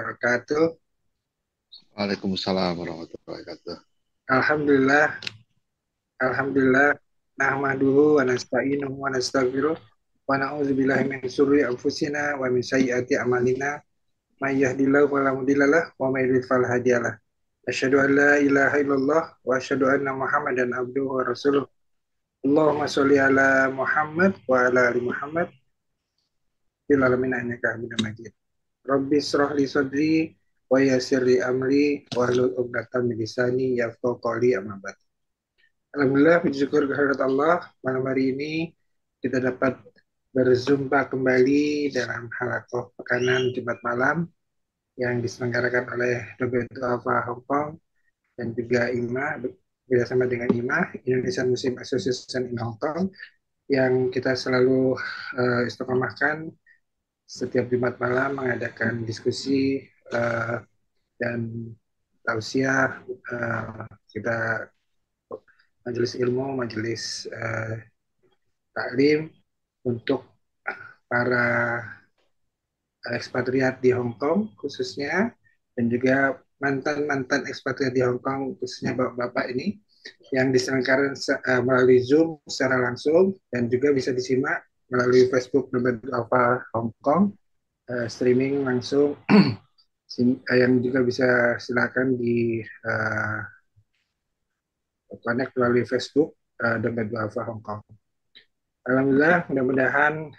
wabarakatuh. Waalaikumsalam warahmatullahi wabarakatuh. Alhamdulillah, alhamdulillah. Nahmaduhu wa nasta'inuhu wa nastaghfiruh wa na'udzubillahi min syururi anfusina wa min sayyiati a'malina. May yahdihillahu fala mudhillalah wa may yudhlil fala hadiyalah. Asyhadu an la ilaha illallah wa asyhadu anna Muhammadan abduhu wa rasuluh. Allahumma sholli ala Muhammad wa ala ali Muhammad fil alamin innaka Hamidum Majid. Rabbi shrah li sadri wa yassir li amri wa hlul 'uqdatam min lisani yafqahu qawli amma ba'd. Alhamdulillah, puji syukur kehadirat Allah, malam hari ini kita dapat berjumpa kembali dalam halaqah pekanan Jumat malam yang diselenggarakan oleh Roberto Alfa Hong Kong dan juga IMA bersama dengan IMA Indonesian Muslim Association in Hong Kong yang kita selalu istiqomahkan setiap Jumat malam mengadakan diskusi dan tausiah, kita majelis ilmu, majelis taklim untuk para ekspatriat di Hong Kong khususnya, dan juga mantan-mantan ekspatriat di Hong Kong khususnya bapak-bapak ini yang diselenggarakan melalui Zoom secara langsung dan juga bisa disimak melalui Facebook Nobel Alpha Hong Kong, streaming langsung yang juga bisa silakan di connect melalui Facebook Dompet Alpha Hong Kong. Alhamdulillah, mudah-mudahan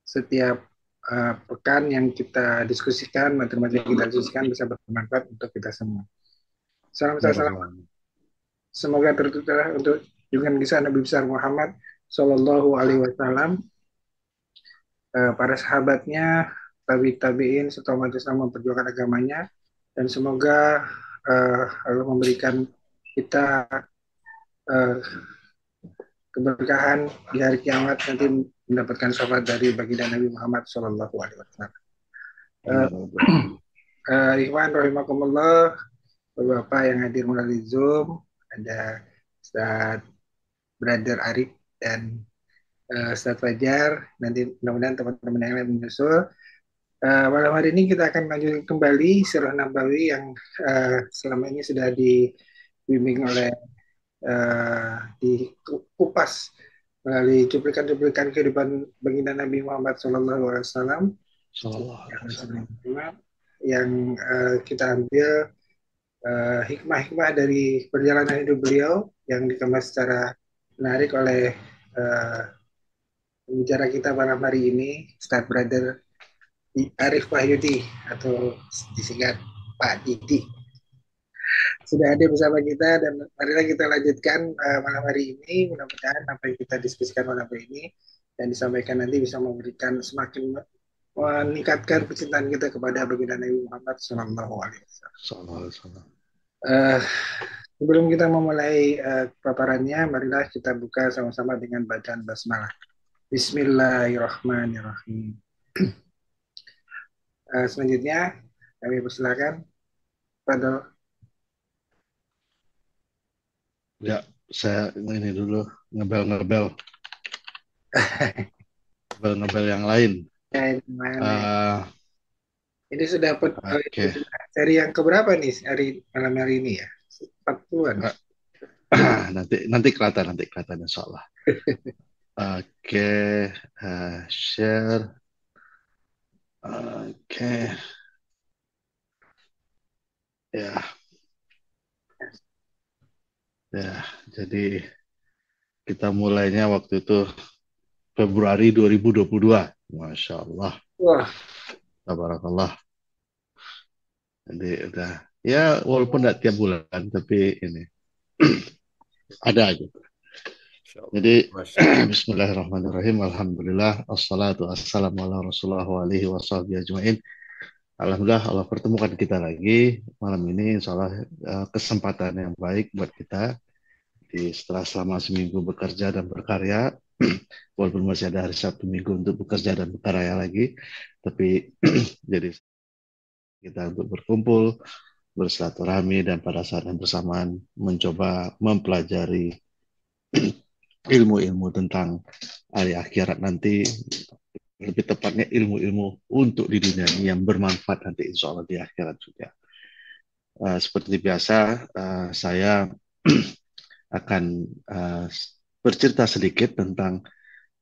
setiap pekan yang kita diskusikan, materi-materi yang kita diskusikan bisa bermanfaat untuk kita semua. Salam semoga tertutup untuk junjungan kisah Nabi besar Muhammad Sallallahu Alaihi Wasallam, para sahabatnya, tabi'in serta umat Islam memperjuangkan agamanya, dan semoga Allah memberikan kita keberkahan di hari kiamat nanti mendapatkan syafaat dari baginda Nabi Muhammad Sallallahu Alaihi Wasallam. Ikhwan rahimakumullah, Bapak yang hadir melalui Zoom, ada Ustaz Brother Arif dan Ustaz Fajar, nanti mudah-mudahan teman-teman yang lain menyusul. Malam hari ini kita akan lanjutkan kembali Sirah Nabawi yang selama ini sudah dibimbing oleh dikupas melalui cuplikan-cuplikan kehidupan baginda Nabi Muhammad SAW yang kita ambil hikmah-hikmah dari perjalanan hidup beliau yang dikemas secara menarik oleh pembicara kita malam hari ini, Ustaz Brother Arif Wahyudi atau disingkat Pak Didi. Sudah hadir bersama kita dan marilah kita lanjutkan malam hari ini. Mudah-mudahan apa yang kita diskusikan malam hari ini dan disampaikan nanti bisa memberikan semakin meningkatkan kecintaan kita kepada baginda Nabi Muhammad Sallallahu Alaihi Wasallam. Sebelum kita memulai paparannya, marilah kita buka sama-sama dengan bacaan basmalah. Bismillahirrahmanirrahim. Selanjutnya kami persilakan pada. Ya, saya ini dulu ngebel yang lain. Ini sudah seri yang keberapa nih malam hari ini ya? 40-an. Nanti kelihatan insya Allah. Share. Ya, jadi kita mulainya waktu itu Februari 2022. Masya Allah. Wah. Tabarakallah. Jadi udah, ya walaupun tidak tiap bulan, tapi ini ada gitu. Jadi Bismillahirrahmanirrahim. Alhamdulillah, assalatu wassalamu ala Rasulullah wa alihi wa sahbihi ajma'in. Alhamdulillah Allah pertemukan kita lagi malam ini, insya Allah kesempatan yang baik buat kita setelah selama seminggu bekerja dan berkarya, walaupun masih ada hari Sabtu Minggu untuk bekerja dan berkarya lagi, tapi jadi kita untuk berkumpul, bersilaturahmi, dan pada saat yang bersamaan mencoba mempelajari ilmu-ilmu tentang hari akhirat nanti lebih tepatnya ilmu-ilmu untuk di dunia ini yang bermanfaat nanti insya Allah di akhirat juga. Seperti biasa, saya akan uh, bercerita sedikit tentang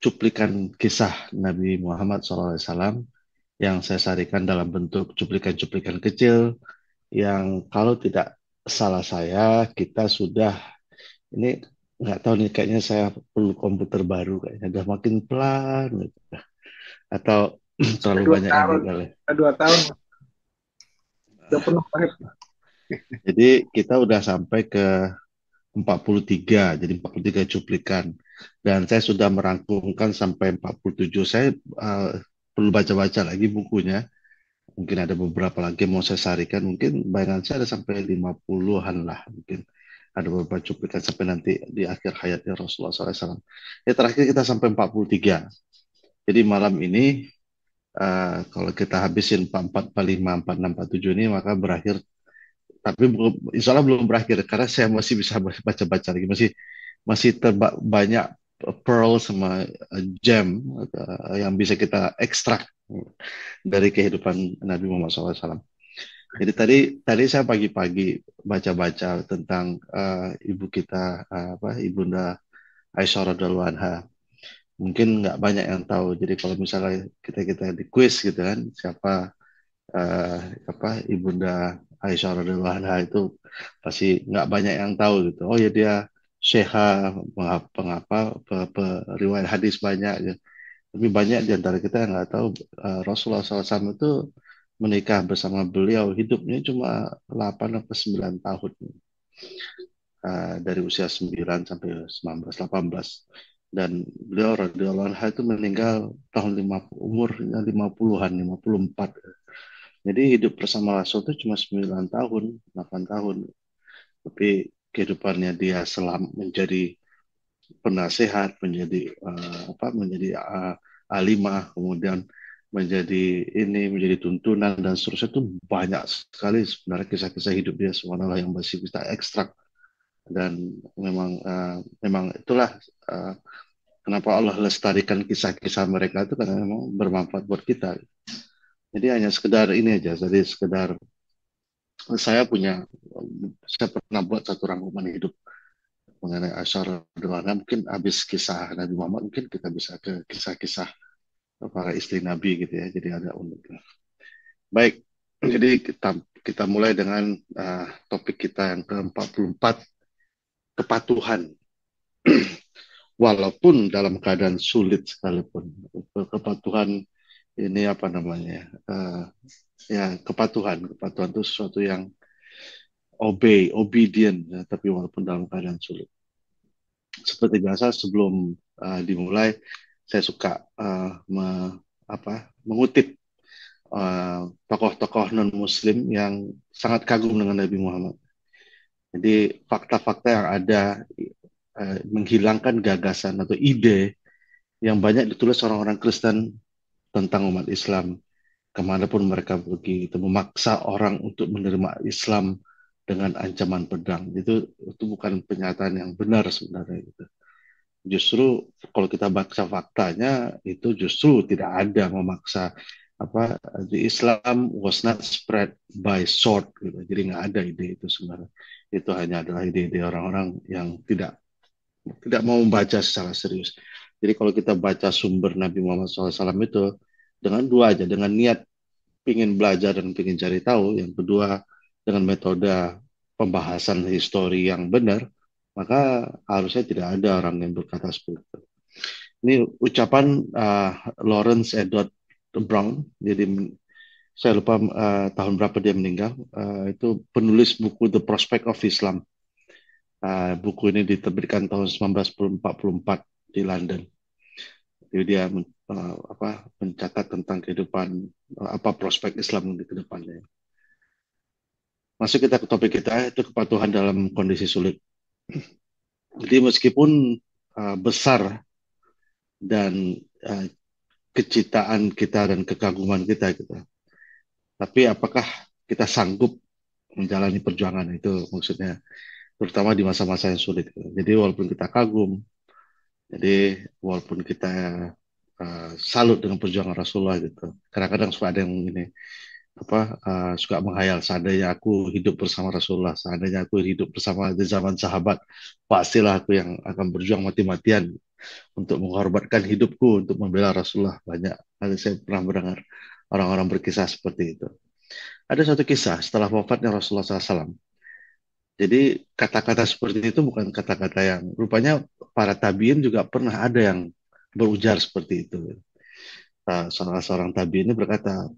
cuplikan kisah Nabi Muhammad SAW yang saya sarikan dalam bentuk cuplikan-cuplikan kecil yang kalau tidak salah saya kita sudah ini nggak tahu nih kayaknya saya perlu komputer baru kayaknya udah makin pelan gitu. Atau Sudah terlalu dua banyak tahun, edit kali. sudah 2 tahun, udah penuh banget. Jadi kita udah sampai ke 43, jadi 43 cuplikan. Dan saya sudah merangkumkan sampai 47. Saya perlu baca-baca lagi bukunya. Mungkin ada beberapa lagi yang mau saya sarikan. Mungkin bayangan saya ada sampai 50-an lah. Mungkin ada beberapa cuplikan sampai nanti di akhir hayatnya Rasulullah SAW. Ya terakhir kita sampai 43. Jadi malam ini kalau kita habisin 44, 45, 46, 47 ini maka berakhir. Tapi insya Allah belum berakhir karena saya masih bisa baca-baca lagi. Masih banyak pearl sama gem yang bisa kita ekstrak dari kehidupan Nabi Muhammad SAW. Jadi tadi tadi saya pagi-pagi baca-baca tentang ibu kita ibunda Aisyah radhiallahu anha. Mungkin nggak banyak yang tahu. Jadi kalau misalnya kita di quiz gitu kan, siapa eh, ibunda Aisyah radhiallahu anha itu pasti nggak banyak yang tahu gitu. Oh ya dia syekha pengapa riwayat hadis banyak ya. Tapi banyak di antara kita yang nggak tahu Rasulullah SAW itu menikah bersama beliau hidupnya cuma 8 atau 9 tahun dari usia 9 sampai 19 18 dan beliau radhiyallahu anha itu meninggal tahun 50 umurnya 50-an 54. Jadi hidup bersama Rasul itu cuma 9 tahun 8 tahun tapi kehidupannya dia selam menjadi penasehat menjadi alimah kemudian menjadi tuntunan dan seterusnya itu banyak sekali sebenarnya kisah-kisah hidup dia subhanallah yang masih kita ekstrak dan memang itulah uh, kenapa Allah lestarikan kisah-kisah mereka itu karena memang bermanfaat buat kita. Jadi hanya sekedar ini aja, jadi sekedar saya punya saya pernah buat satu rangkuman hidup mengenai Asyar Radhiyallahu mungkin habis kisah Nabi Muhammad mungkin kita bisa ke kisah-kisah para istri Nabi gitu ya. Jadi ada unik. Baik, jadi kita mulai dengan topik kita yang ke-44 kepatuhan. Walaupun dalam keadaan sulit sekalipun kepatuhan ini apa namanya ya kepatuhan itu sesuatu yang obedient ya, tapi walaupun dalam keadaan sulit seperti biasa sebelum dimulai saya suka mengutip tokoh-tokoh non Muslim yang sangat kagum dengan Nabi Muhammad. Jadi fakta-fakta yang ada menghilangkan gagasan atau ide yang banyak ditulis orang-orang Kristen tentang umat Islam kemanapun mereka pergi itu memaksa orang untuk menerima Islam dengan ancaman pedang itu bukan pernyataan yang benar sebenarnya gitu. Justru kalau kita baca faktanya itu justru tidak ada memaksa the Islam was not spread by sword gitu. Jadi nggak ada ide itu sebenarnya. Itu hanya adalah ide-ide orang-orang yang tidak mau membaca secara serius. Jadi kalau kita baca sumber Nabi Muhammad SAW itu dengan dua aja, dengan niat ingin belajar dan ingin cari tahu, yang kedua dengan metode pembahasan histori yang benar, maka harusnya tidak ada orang yang berkata seperti itu. Ini ucapan Lawrence Edward Brown, jadi saya lupa tahun berapa dia meninggal, itu penulis buku The Prospect of Islam. Buku ini diterbitkan tahun 1944 di London. Jadi dia mencatat tentang kehidupan prospek Islam di kedepannya. Masuk kita ke topik kita itu kepatuhan dalam kondisi sulit. Jadi meskipun besar dan kecintaan kita dan kekaguman kita gitu, tapi apakah kita sanggup menjalani perjuangan itu maksudnya, terutama di masa-masa yang sulit. Gitu. Jadi walaupun kita kagum, jadi walaupun kita salut dengan perjuangan Rasulullah gitu. Kadang-kadang suka ada yang ini suka menghayal, seandainya aku hidup bersama Rasulullah, seandainya aku hidup bersama di zaman sahabat, pastilah aku yang akan berjuang mati-matian untuk mengorbankan hidupku untuk membela Rasulullah. Banyak kali saya pernah mendengar orang-orang berkisah seperti itu. Ada satu kisah setelah wafatnya Rasulullah SAW. Jadi kata-kata seperti itu bukan kata-kata yang rupanya para tabiin juga pernah ada yang berujar seperti itu. Salah seorang tabiin ini berkata,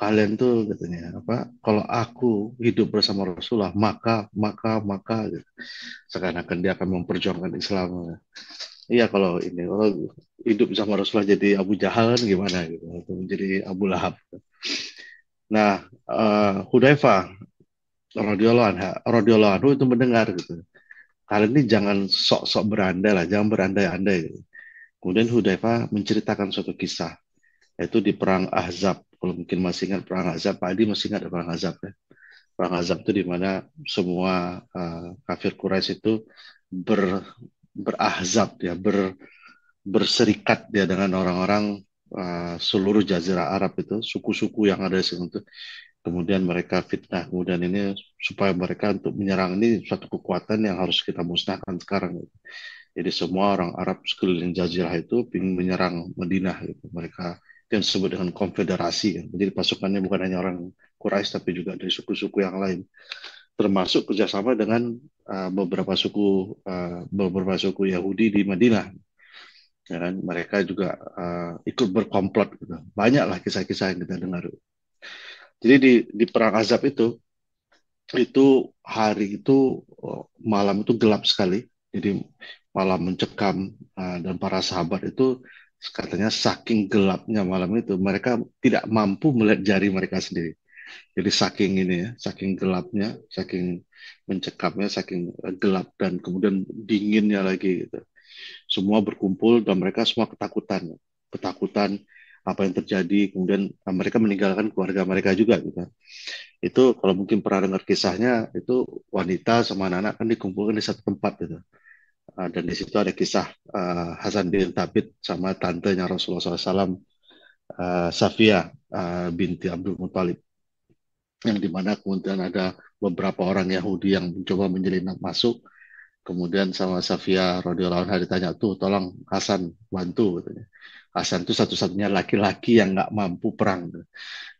kalian tuh katanya kalau aku hidup bersama Rasulullah maka gitu. Seakan-akan dia akan memperjuangkan Islam. Iya, kalau hidup bersama Rasulullah jadi Abu Jahal kan gimana gitu, atau menjadi Abu Lahab. Nah, Hudzaifah radhiyallahu anhu itu mendengar gitu. Kalian ini jangan sok-sok berandai lah, jangan berandai-andai gitu. Kemudian Hudzaifah menceritakan suatu kisah, yaitu di perang Ahzab. Kalau mungkin masih ingat perang Ahzab, Pak Adi masih ingat perang Ahzab ya. Perang Ahzab itu di mana semua kafir Quraisy itu ber berahzab ya, berserikat dia dengan orang-orang seluruh Jazirah Arab itu, suku-suku yang ada di situ. Kemudian mereka fitnah, kemudian ini supaya mereka untuk menyerang, ini suatu kekuatan yang harus kita musnahkan sekarang. Jadi semua orang Arab sekeliling Jazirah itu ingin menyerang Madinah. Gitu. Mereka yang disebut dengan konfederasi. Kan. Jadi pasukannya bukan hanya orang Quraisy tapi juga dari suku-suku yang lain. Termasuk kerjasama dengan beberapa suku Yahudi di Madinah. Ya kan? Mereka juga ikut berkomplot. Gitu. Banyaklah kisah-kisah yang kita dengar. Jadi di perang Azab itu hari itu malam itu gelap sekali. Jadi malam mencekam dan para sahabat itu katanya saking gelapnya malam itu mereka tidak mampu melihat jari mereka sendiri. Jadi saking ini ya, saking gelapnya, saking mencekamnya, saking gelap dan kemudian dinginnya lagi gitu. Semua berkumpul dan mereka semua ketakutan, ketakutan apa yang terjadi. Kemudian mereka meninggalkan keluarga mereka juga gitu. Itu kalau mungkin pernah dengar kisahnya, itu wanita sama anak-anak kan dikumpulkan di satu tempat gitu. Dan di situ ada kisah Hasan bin Thabit sama tantenya Rasulullah SAW, Safiyah binti Abdul Muthalib, yang dimana kemudian ada beberapa orang Yahudi yang mencoba menyelinap masuk, kemudian sama Safiyah radhiyallahu anha ditanya, tuh tolong Hasan bantu katanya. Hasan itu satu-satunya laki-laki yang nggak mampu perang.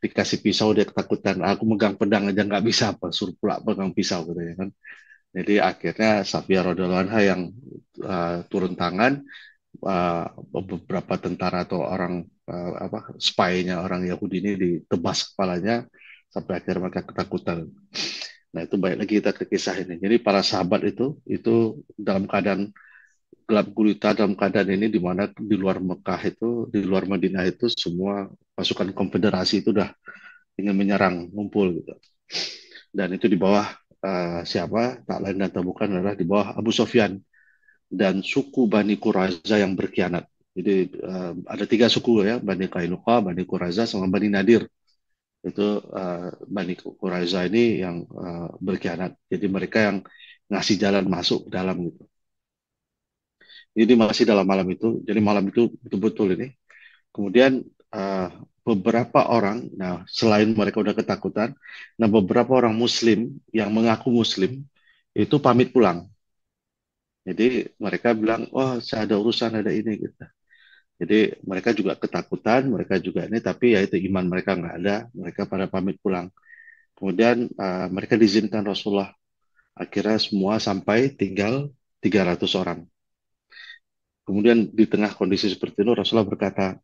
Dikasih pisau dia ketakutan, aku megang pedang aja nggak bisa, apa suruh pula pegang pisau katanya kan. Jadi akhirnya Safiyah radhiyallahu anha yang turun tangan, beberapa tentara atau orang spy-nya orang Yahudi ini ditebas kepalanya sampai akhirnya mereka ketakutan. Nah itu balik lagi kita ke kisah ini. Jadi para sahabat itu dalam keadaan gelap gulita, dalam keadaan ini di mana di luar Mekah itu, di luar Madinah itu semua pasukan konfederasi itu udah ingin menyerang, ngumpul gitu. Dan itu di bawah siapa? Tak lain dan tak bukan adalah di bawah Abu Sofyan dan suku Bani Quraiza yang berkhianat. Jadi ada tiga suku ya, Bani Qainuqa, Bani Quraiza, sama Bani Nadir. Itu Bani Quraiza ini yang berkhianat. Jadi mereka yang ngasih jalan masuk ke dalam gitu. Jadi masih dalam malam itu. Jadi malam itu betul-betul ini. Kemudian beberapa orang, nah selain mereka udah ketakutan, nah beberapa orang Muslim yang mengaku Muslim itu pamit pulang. Jadi mereka bilang, oh saya ada urusan, ada ini gitu. Jadi mereka juga ketakutan, mereka juga ini, tapi ya itu iman mereka nggak ada, mereka pada pamit pulang. Kemudian mereka diizinkan Rasulullah. Akhirnya semua sampai tinggal 300 orang. Kemudian di tengah kondisi seperti itu Rasulullah berkata,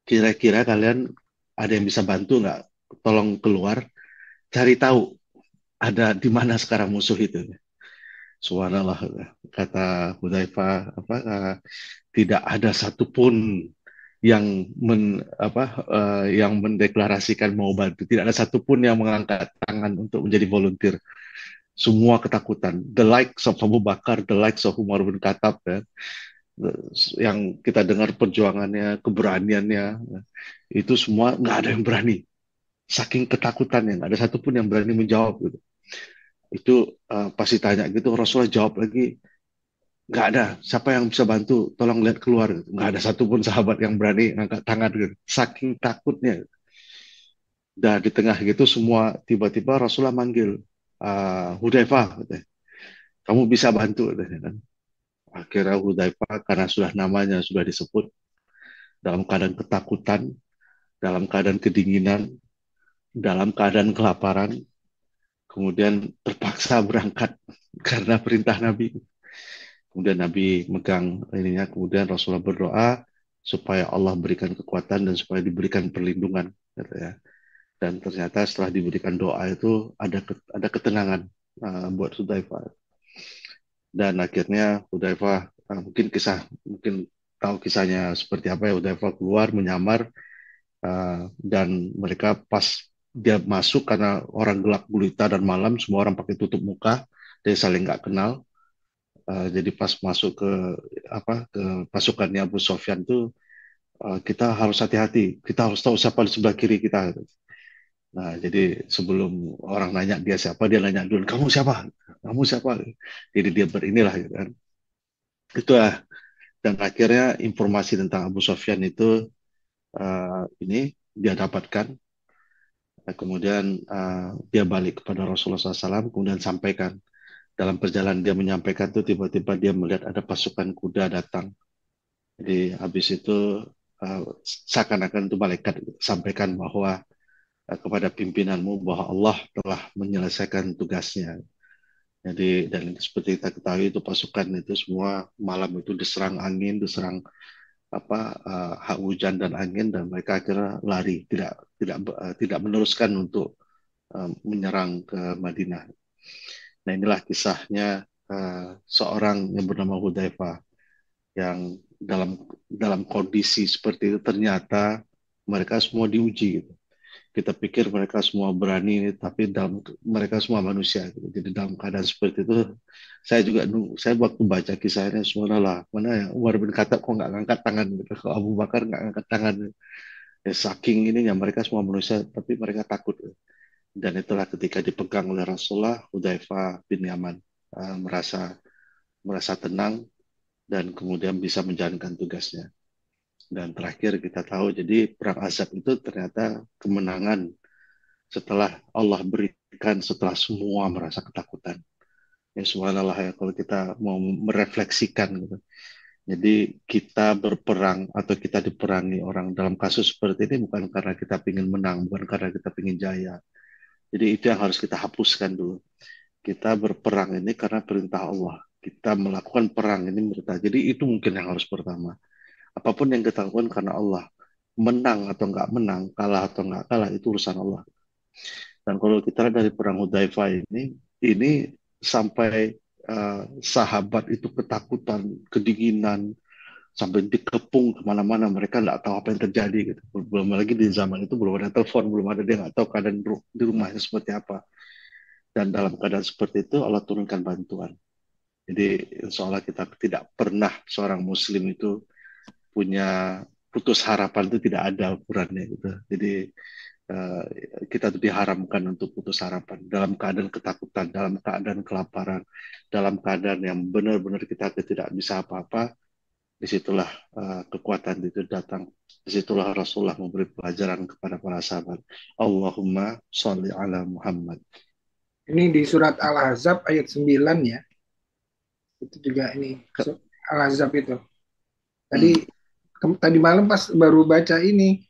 kira-kira kalian ada yang bisa bantu nggak? Tolong keluar, cari tahu ada di mana sekarang musuh itu. Subhanallah, kata Hudzaifah, tidak ada satupun yang yang mendeklarasikan mau bantu. Tidak ada satupun yang mengangkat tangan untuk menjadi volunteer. Semua ketakutan. The likes of Abu Bakar, the likes of Umar bin Khattab, ya, yang kita dengar perjuangannya, keberaniannya, itu semua nggak ada yang berani. Saking ketakutannya, nggak ada satupun yang berani menjawab gitu. Itu pasti tanya gitu, Rasulullah jawab lagi, nggak ada siapa yang bisa bantu, tolong lihat keluar gitu. Nggak ada satupun sahabat yang berani angkat tangan gitu. Saking takutnya. Dan di tengah gitu semua tiba-tiba Rasulullah manggil, Hudzaifah, katanya, kamu bisa bantu, katanya kan. Akhirnya Hudzaifah karena sudah namanya sudah disebut, dalam keadaan ketakutan, dalam keadaan kedinginan, dalam keadaan kelaparan, kemudian terpaksa berangkat karena perintah Nabi. Kemudian Nabi megang ininya, kemudian Rasulullah berdoa supaya Allah berikan kekuatan dan supaya diberikan perlindungan, gitu ya. Dan ternyata setelah diberikan doa itu ada ketenangan buat Hudzaifah. Dan akhirnya Hudzaifah, mungkin tahu kisahnya seperti apa ya. Hudzaifah keluar menyamar, dan mereka pas dia masuk karena orang gelap gulita dan malam, semua orang pakai tutup muka, dia saling nggak kenal. Jadi pas masuk ke pasukannya Abu Sofyan tuh, kita harus hati-hati, kita harus tahu siapa di sebelah kiri kita. Nah, jadi sebelum orang nanya dia siapa, dia nanya dulu, kamu siapa? Kamu siapa? Jadi dia berinilah gitu kan. Itulah, dan akhirnya informasi tentang Abu Sofyan itu ini dia dapatkan. Kemudian dia balik kepada Rasulullah SAW, kemudian sampaikan. Dalam perjalanan dia menyampaikan tuh tiba-tiba dia melihat ada pasukan kuda datang. Jadi habis itu seakan-akan itu malaikat sampaikan bahwa kepada pimpinanmu bahwa Allah telah menyelesaikan tugasnya. Jadi dan seperti kita ketahui itu pasukan itu semua malam itu diserang angin, diserang hujan dan angin, dan mereka akhirnya lari, tidak meneruskan untuk menyerang ke Madinah. Nah, inilah kisahnya seorang yang bernama Hudzaifah yang dalam kondisi seperti itu ternyata mereka semua diuji gitu. Kita pikir mereka semua berani, tapi mereka semua manusia gitu. Jadi dalam keadaan seperti itu, saya waktu baca kisahnya semua lah, mana ya Umar bin Khattab kok nggak ngangkat tangan gitu, kalau Abu Bakar nggak ngangkat tangan. Ya, saking ininya mereka semua manusia, tapi mereka takut. Dan itulah ketika dipegang oleh Rasulullah, Hudzaifah bin Yaman merasa merasa tenang dan kemudian bisa menjalankan tugasnya. Dan terakhir kita tahu, jadi perang Azab itu ternyata kemenangan setelah Allah berikan, setelah semua merasa ketakutan. Ya subhanallah ya, kalau kita mau merefleksikan gitu. Jadi kita berperang atau kita diperangi orang dalam kasus seperti ini bukan karena kita ingin menang, bukan karena kita ingin jaya. Jadi itu yang harus kita hapuskan dulu. Kita berperang ini karena perintah Allah. Kita melakukan perang ini perintah. Jadi itu mungkin yang harus pertama. Apapun yang kita lakukan karena Allah. Menang atau nggak menang, kalah atau nggak kalah, itu urusan Allah. Dan kalau kita lihat dari perang Hudzaifah ini sampai sahabat itu ketakutan, kedinginan, sampai dikepung kemana-mana, mereka nggak tahu apa yang terjadi gitu. Belum lagi di zaman itu belum ada telepon, belum ada, dia nggak tahu keadaan di rumahnya seperti apa. Dan dalam keadaan seperti itu Allah turunkan bantuan. Jadi insya Allah kita tidak pernah seorang Muslim itu punya putus harapan, itu tidak ada ukurannya gitu. Jadi eh, kita tuh diharamkan untuk putus harapan dalam keadaan ketakutan, dalam keadaan kelaparan, dalam keadaan yang benar-benar kita tidak bisa apa-apa. Disitulah kekuatan itu datang. Disitulah Rasulullah memberi pelajaran kepada para sahabat. Allahumma sholli ala Muhammad. Ini di surat Al-Ahzab ayat 9 ya. Itu juga ini Al-Ahzab itu. Tadi malam pas baru baca ini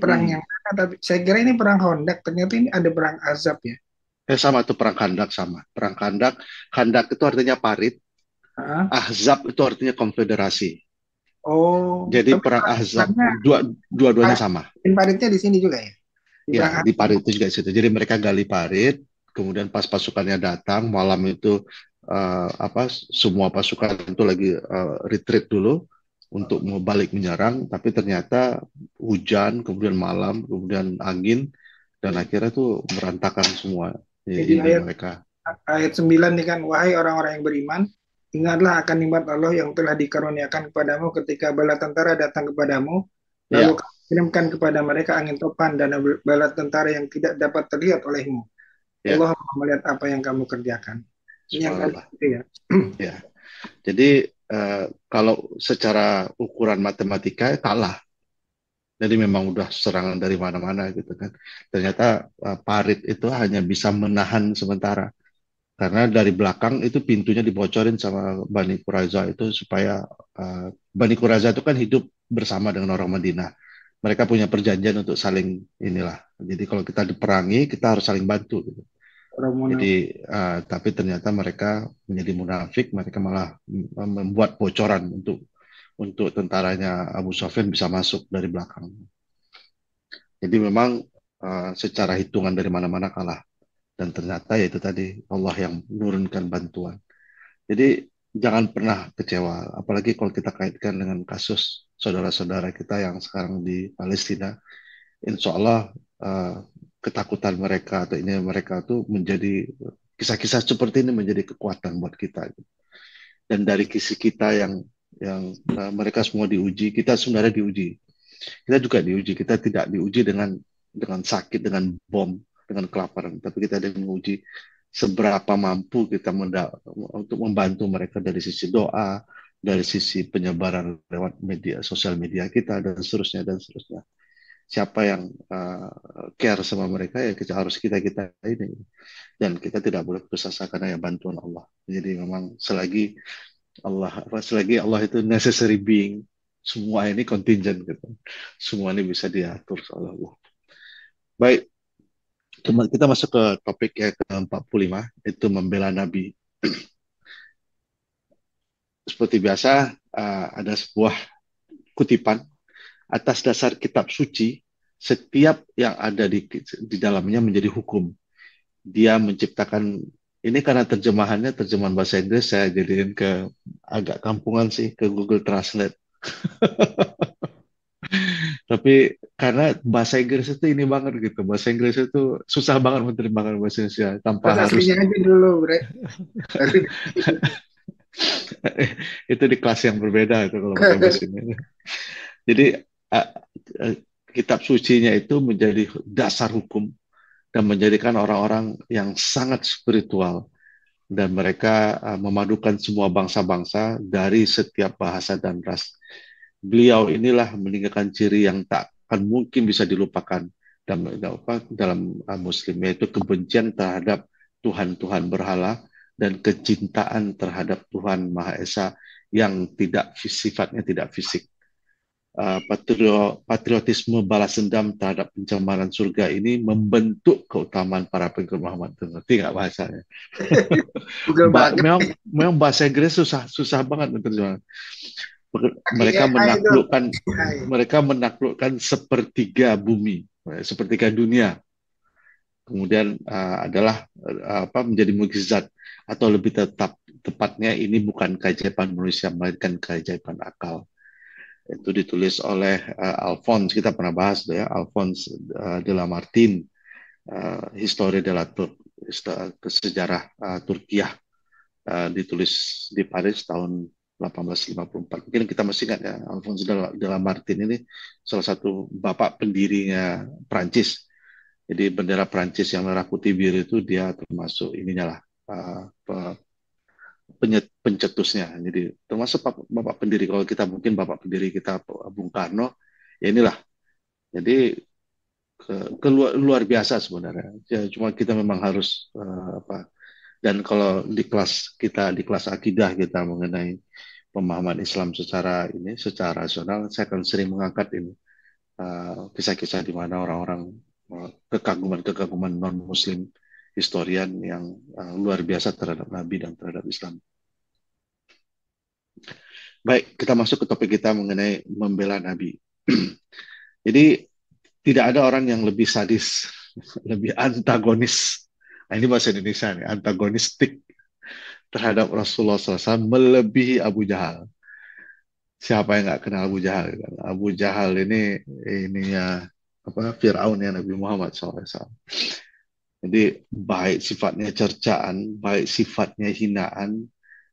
perang yang mana? Tapi saya kira ini perang Hondak. Ternyata ini ada perang Azab ya. Sama itu perang Khandak sama. Perang Khandak, Khandak itu artinya parit, Ah, Ahzab itu artinya konfederasi. oh, Jadi tapi perang Ahzab perangnya dua-duanya sama. paritnya di sini juga ya. Di perang Ya, di parit itu juga situ. Jadi mereka gali parit, kemudian pas pasukannya datang malam itu, semua pasukan itu lagi retreat dulu untuk mau balik menyerang, tapi ternyata hujan, kemudian malam, kemudian angin, dan akhirnya tuh berantakan semua Jadi ini mereka. ayat 9 nih kan, wahai orang-orang yang beriman, ingatlah akan nikmat Allah yang telah dikaruniakan kepadamu ketika bala tentara datang kepadamu, lalu Ya, kamu kirimkan kepada mereka angin topan dan bala tentara yang tidak dapat terlihat olehmu. ya, Allah melihat apa yang kamu kerjakan. Ini yang tadi subhanallah. itu ya. Ya. Jadi kalau secara ukuran matematika kalah. Jadi memang udah serangan dari mana-mana gitu kan. Ternyata parit itu hanya bisa menahan sementara. Karena dari belakang itu pintunya dibocorin sama Bani Quraiza itu supaya Bani Quraiza itu kan hidup bersama dengan orang Madinah. Mereka punya perjanjian untuk saling inilah. Jadi kalau kita diperangi, kita harus saling bantu gitu. Orang Jadi munafik. tapi ternyata mereka menjadi munafik, mereka malah membuat bocoran untuk tentaranya Abu Sufyan bisa masuk dari belakang. Jadi memang secara hitungan dari mana-mana kalah. Dan ternyata ya itu tadi Allah yang menurunkan bantuan. Jadi jangan pernah kecewa, apalagi kalau kita kaitkan dengan kasus saudara-saudara kita yang sekarang di Palestina. Insya Allah ketakutan mereka atau ini mereka tuh menjadi kisah-kisah seperti ini menjadi kekuatan buat kita. Dan dari kisi kita yang mereka semua diuji, kita sebenarnya diuji. Kita juga diuji. Kita tidak diuji dengan sakit, dengan bom, dengan kelaparan, tapi kita diuji seberapa mampu kita untuk membantu mereka dari sisi doa, dari sisi penyebaran lewat media sosial media kita dan seterusnya dan seterusnya. Siapa yang care sama mereka ya kita harus kita ini, dan kita tidak boleh putus asa karena ya bantuan Allah. Jadi memang selagi Allah itu necessary being, semua ini contingent gitu. Semua ini bisa diatur oleh Allah. Baik, kita masuk ke topik yang ke-45, itu membela Nabi. Seperti biasa, ada sebuah kutipan, atas dasar kitab suci, setiap yang ada di dalamnya menjadi hukum. Dia menciptakan, ini karena terjemahan bahasa Inggris, saya jadiin ke agak kampungan sih, ke Google Translate. Tapi karena bahasa Inggris itu ini banget gitu, bahasa Inggris itu susah banget menerjemahkan bahasa Indonesia tanpa Bahasa harus aslinya aja dulu, Bre. Baru itu di kelas yang berbeda itu kalau pakai bahasa ini. Jadi uh, uh, kitab sucinya itu menjadi dasar hukum dan menjadikan orang-orang yang sangat spiritual, dan mereka memadukan semua bangsa-bangsa dari setiap bahasa dan ras. Beliau inilah meninggalkan ciri yang tak akan mungkin bisa dilupakan dalam Muslim, yaitu kebencian terhadap Tuhan-Tuhan berhala dan kecintaan terhadap Tuhan Maha Esa yang sifatnya tidak fisik. Patriotisme balas dendam terhadap pencemaran surga ini membentuk keutamaan para pengikut Muhammad. Ngerti nggak bahasanya? Google banget. Memang bahasa Inggris susah banget menerjemahkan. Pakai Mereka AI itu. menaklukkan AI. mereka menaklukkan sepertiga bumi, sepertiga dunia. Kemudian adalah menjadi mukjizat, atau lebih tepatnya ini bukan keajaiban manusia melainkan keajaiban akal. Itu ditulis oleh Alphonse, kita pernah bahas ya, Alphonse de Lamartine, Histoire de la sejarah Turkiah, ditulis di Paris tahun 1854. Mungkin kita masih ingat ya, Alphonse de Lamartine ini salah satu bapak pendirinya Prancis. Jadi bendera Prancis yang merah putih biru itu dia termasuk ininya lah, pencetusnya. Jadi termasuk bapak pendiri. Kalau kita mungkin bapak pendiri kita Bung Karno, ya inilah. Jadi luar biasa sebenarnya. Ya, cuma kita memang harus dan kalau di kelas akidah kita mengenai pemahaman Islam secara rasional, saya akan sering mengangkat ini kisah-kisah di mana orang-orang kekaguman-kekaguman non-Muslim historian yang luar biasa terhadap Nabi dan terhadap Islam. Baik, kita masuk ke topik kita mengenai membela Nabi. Jadi tidak ada orang yang lebih sadis, lebih antagonis. Nah, ini bahasa Indonesia nih, antagonistik terhadap Rasulullah SAW melebihi Abu Jahal. Siapa yang nggak kenal Abu Jahal? Abu Jahal ini ya Firaun ya Nabi Muhammad SAW. Jadi baik sifatnya cercaan, baik sifatnya hinaan,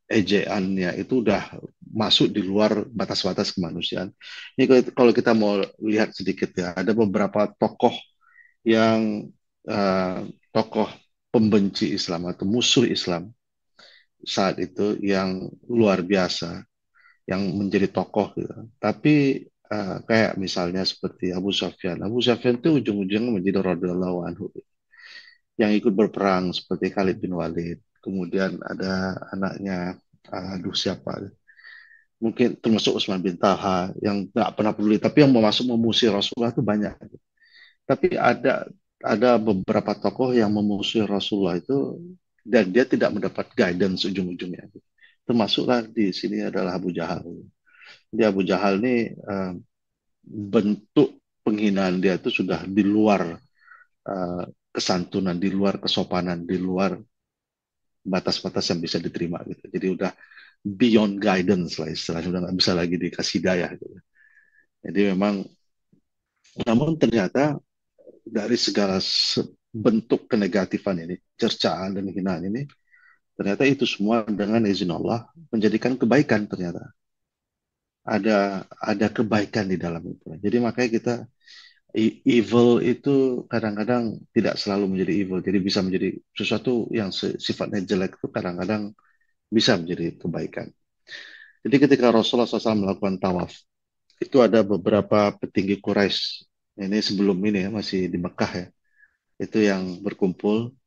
ejeannya itu udah masuk di luar batas-batas kemanusiaan. Ini kalau kita mau lihat sedikit ya, ada beberapa tokoh yang tokoh pembenci Islam atau musuh Islam saat itu yang luar biasa, yang menjadi tokoh gitu. Tapi kayak misalnya seperti Abu Sufyan. Abu Sufyan itu ujung-ujungnya menjadi radhiyallahu anhu yang ikut berperang seperti Khalid bin Walid. Kemudian ada anaknya, aduh siapa? Mungkin termasuk Utsman bin Talha yang nggak pernah peduli, tapi yang mau masuk memusuhi Rasulullah itu banyak. Tapi ada beberapa tokoh yang memusuhi Rasulullah itu dan dia tidak mendapat guidance ujung-ujungnya. Termasuklah di sini adalah Abu Jahal. Dia Abu Jahal ini bentuk penghinaan dia itu sudah di luar uh, kesantunan, di luar kesopanan, di luar batas-batas yang bisa diterima gitu. Jadi udah beyond guidance lah istilahnya, udah nggak bisa lagi dikasih daya gitu. Jadi memang, namun ternyata dari segala bentuk kenegatifan ini, cercaan dan hinaan ini, ternyata itu semua dengan izin Allah menjadikan kebaikan ternyata. Ada kebaikan di dalam itu. Jadi makanya kita evil itu kadang-kadang tidak selalu menjadi evil. Jadi bisa menjadi sesuatu yang sifatnya jelek itu kadang-kadang bisa menjadi kebaikan. Jadi ketika Rasulullah SAW melakukan tawaf, itu ada beberapa petinggi Quraisy. Ini sebelum ini ya, masih di Mekah ya. Itu yang berkumpul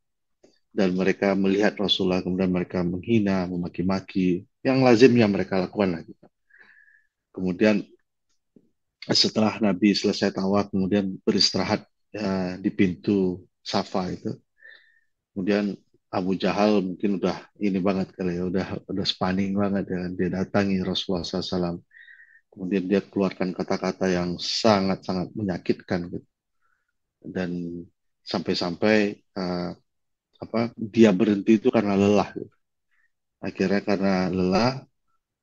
dan mereka melihat Rasulullah, kemudian mereka menghina, memaki-maki, yang lazimnya mereka lakukan lagi. Kemudian setelah Nabi selesai tawaf, kemudian beristirahat di pintu Safa itu. Kemudian Abu Jahal mungkin udah ini banget kali ya, udah spanning banget ya. Dia datangi Rasulullah SAW. Kemudian dia keluarkan kata-kata yang sangat-sangat menyakitkan gitu. Dan sampai-sampai dia berhenti itu karena lelah gitu. Akhirnya karena lelah,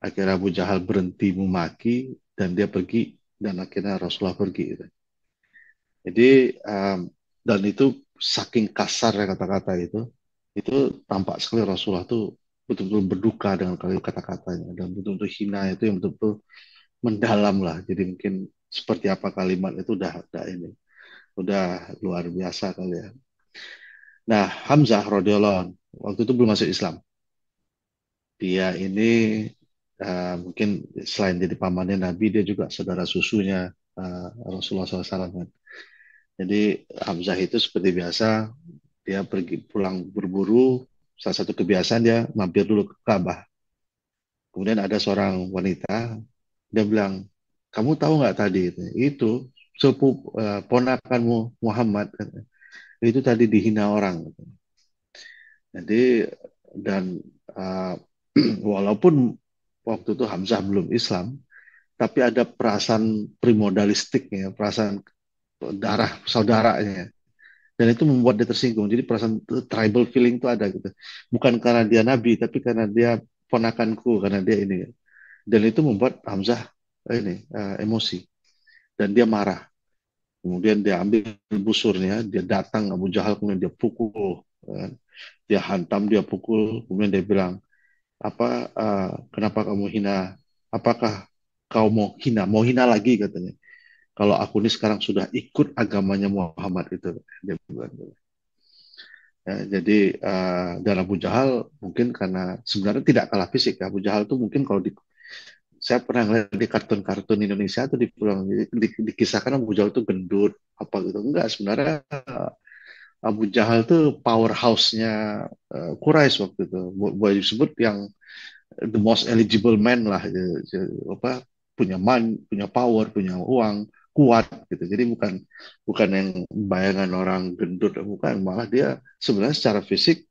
akhirnya Abu Jahal berhenti memaki dan dia pergi dan akhirnya Rasulullah pergi gitu. Jadi dan itu saking kasar ya kata-kata itu tampak sekali Rasulullah tuh betul-betul berduka dengan kata-katanya dan betul-betul hina itu yang betul-betul mendalam lah. Jadi mungkin seperti apa kalimat itu udah ini, udah luar biasa kali ya. Nah, Hamzah radhiyallahu anhu waktu itu belum masuk Islam. Dia ini mungkin selain jadi pamannya Nabi, dia juga saudara susunya Rasulullah SAW kan. Jadi Hamzah itu seperti biasa, dia pergi pulang berburu, salah satu kebiasaan dia mampir dulu ke Ka'bah. Kemudian ada seorang wanita, dia bilang, kamu tahu nggak tadi itu ponakanmu Muhammad itu tadi dihina orang. Jadi dan uh, walaupun waktu itu Hamzah belum Islam, tapi ada perasaan primodalistik ya, perasaan darah saudaranya. Dan itu membuat dia tersinggung. Jadi perasaan tribal feeling itu ada gitu. Bukan karena dia nabi, tapi karena dia ponakanku, karena dia ini. Dan itu membuat Hamzah ini emosi dan dia marah. Kemudian dia ambil busurnya, dia datang Abu Jahal, kemudian dia pukul, dia hantam, dia pukul, kemudian dia bilang, kenapa kamu hina? Apakah kau mau hina lagi katanya? Kalau aku ini sekarang sudah ikut agamanya Muhammad itu, dia bilang. Ya, jadi dan Abu Jahal mungkin karena sebenarnya tidak kalah fisik. Abu Jahal itu mungkin kalau saya pernah ngeliat di kartun-kartun Indonesia atau dikisahkan Abu Jahal itu gendut apa gitu. Enggak, sebenarnya Abu Jahal itu powerhouse-nya Quraisy waktu itu. Boleh disebut yang the most eligible man lah, apa punya power, punya uang, kuat gitu. Jadi bukan bukan yang bayangan orang gendut, bukan, malah dia sebenarnya secara fisik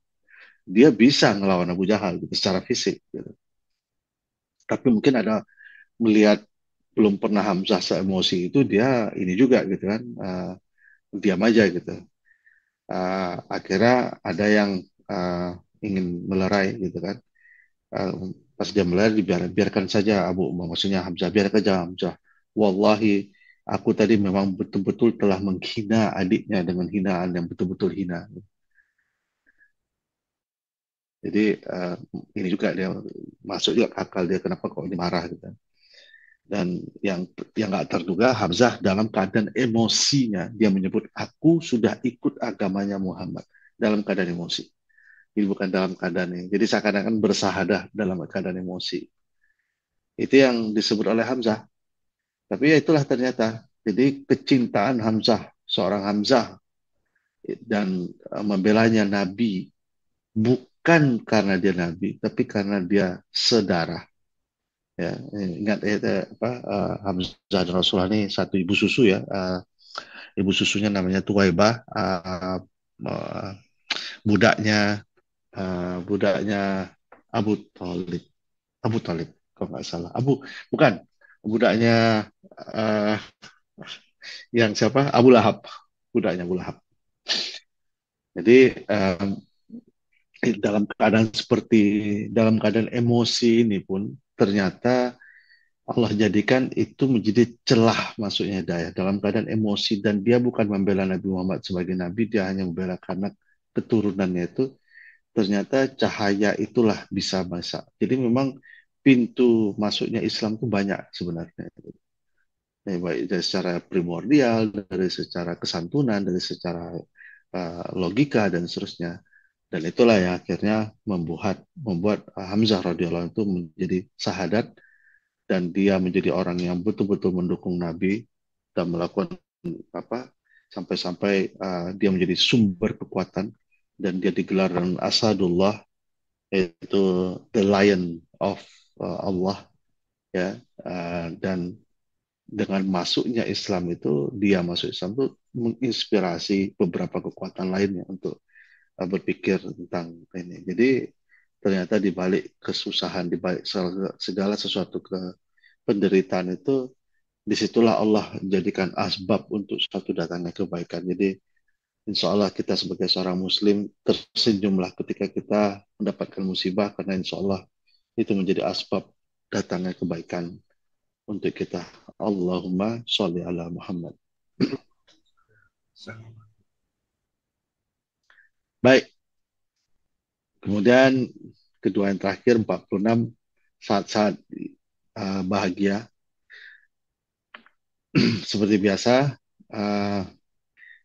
dia bisa ngelawan Abu Jahal gitu, secara fisik gitu. Tapi mungkin ada melihat belum pernah Hamzah se-emosi itu, dia ini juga gitu kan, diam aja gitu. Akhirnya ada yang ingin melerai gitu kan. Pas dia melerai, biarkan saja maksudnya Hamzah, biarkan saja Hamzah. Wallahi, aku tadi memang betul-betul telah menghina adiknya dengan hinaan yang betul-betul hina. Jadi ini juga dia masuk juga akal dia kenapa kok dia marah gitu. Dan yang nggak terduga, Hamzah dalam keadaan emosinya dia menyebut aku sudah ikut agamanya Muhammad dalam keadaan emosi. Ini bukan dalam keadaan ini. Jadi seakan-akan bersahadah dalam keadaan emosi. Itu yang disebut oleh Hamzah. Tapi ya itulah ternyata. Jadi kecintaan Hamzah, seorang Hamzah dan membelanya Nabi bukan karena dia Nabi, tapi karena dia sedarah. Ya, ingat apa Hamzah dan Rasulullah ini satu ibu susu ya. Ibu susunya namanya Tuwaibah. Budaknya budaknya Abu Talib. Abu Talib, kalau nggak salah. Bukan. Budaknya uh, yang siapa? Abu Lahab. Budaknya Abu Lahab. Jadi dalam keadaan emosi ini pun ternyata Allah jadikan itu menjadi celah masuknya hidayah dalam keadaan emosi, dan dia bukan membela Nabi Muhammad sebagai nabi, dia hanya membela karena keturunannya itu ternyata cahaya itulah bisa masuk. Jadi memang pintu masuknya Islam itu banyak sebenarnya. Baik dari secara primordial, dari secara kesantunan, dari secara logika dan seterusnya. Dan itulah ya akhirnya membuat Hamzah radhiyallahu anhu itu menjadi sahadat, dan dia menjadi orang yang betul-betul mendukung Nabi dan melakukan apa sampai-sampai dia menjadi sumber kekuatan, dan dia digelar dengan Asadullah, yaitu the lion of Allah ya. Dan dengan masuknya Islam itu, dia masuk Islam itu menginspirasi beberapa kekuatan lainnya untuk berpikir tentang ini. Jadi ternyata di balik kesusahan, di balik segala sesuatu penderitaan itu, disitulah Allah jadikan asbab untuk suatu datangnya kebaikan. Jadi insya Allah kita sebagai seorang Muslim tersenyumlah ketika kita mendapatkan musibah, karena insya Allah itu menjadi asbab datangnya kebaikan untuk kita. Allahumma sholli ala Muhammad. Baik, kemudian kedua yang terakhir 46 saat-saat bahagia. Seperti biasa,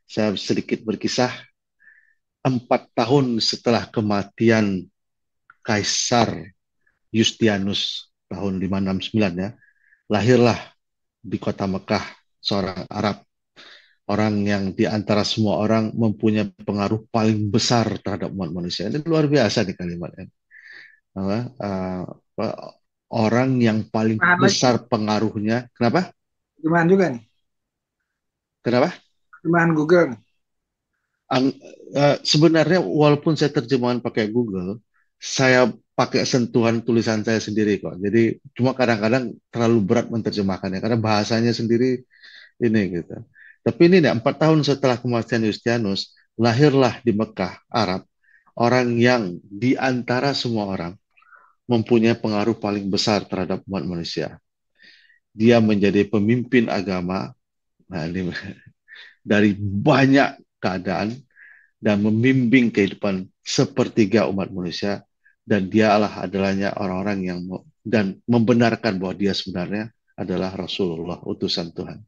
saya sedikit berkisah. 4 tahun setelah kematian Kaisar Yustianus tahun 569 ya, lahirlah di kota Mekah seorang Arab, orang yang di antara semua orang mempunyai pengaruh paling besar terhadap umat manusia. Ini luar biasa nih kalimatnya. Orang yang paling Terjemahan lagi, besar pengaruhnya. Kenapa? terjemahan juga nih, Kenapa? terjemahan Google nih. Sebenarnya walaupun saya terjemahan pakai Google, saya pakai sentuhan tulisan saya sendiri kok. Jadi cuma kadang-kadang terlalu berat menerjemahkannya karena bahasanya sendiri ini gitu. Tapi ini nih, 4 tahun setelah kematian Yustianus, lahirlah di Mekah, Arab, orang yang di antara semua orang mempunyai pengaruh paling besar terhadap umat manusia. Dia menjadi pemimpin agama, nah ini, dari banyak keadaan, dan membimbing kehidupan sepertiga umat manusia, dan dialah adalahnya orang-orang yang dan membenarkan bahwa dia sebenarnya adalah Rasulullah, utusan Tuhan.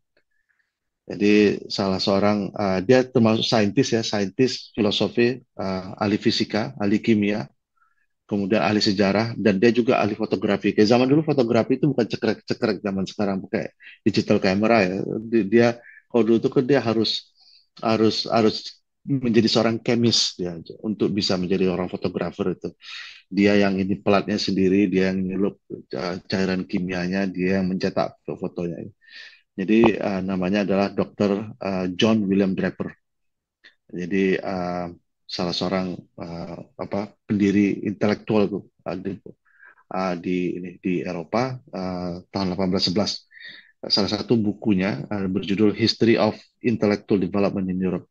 Jadi salah seorang dia termasuk saintis ya, saintis filosofi, ahli fisika, ahli kimia, kemudian ahli sejarah, dan dia juga ahli fotografi. Kayak zaman dulu fotografi itu bukan cekrek-cekrek zaman sekarang pakai digital camera ya. Dia kalau dulu itu kan dia harus harus harus menjadi seorang kemis ya untuk bisa menjadi orang fotografer itu. Dia yang ini pelatnya sendiri, dia yang nyelup cairan kimianya, dia yang mencetak fotonya. Jadi namanya adalah Dr. John William Draper. Jadi salah seorang pendiri intelektual di Eropa tahun 1811. Salah satu bukunya berjudul History of Intellectual Development in Europe,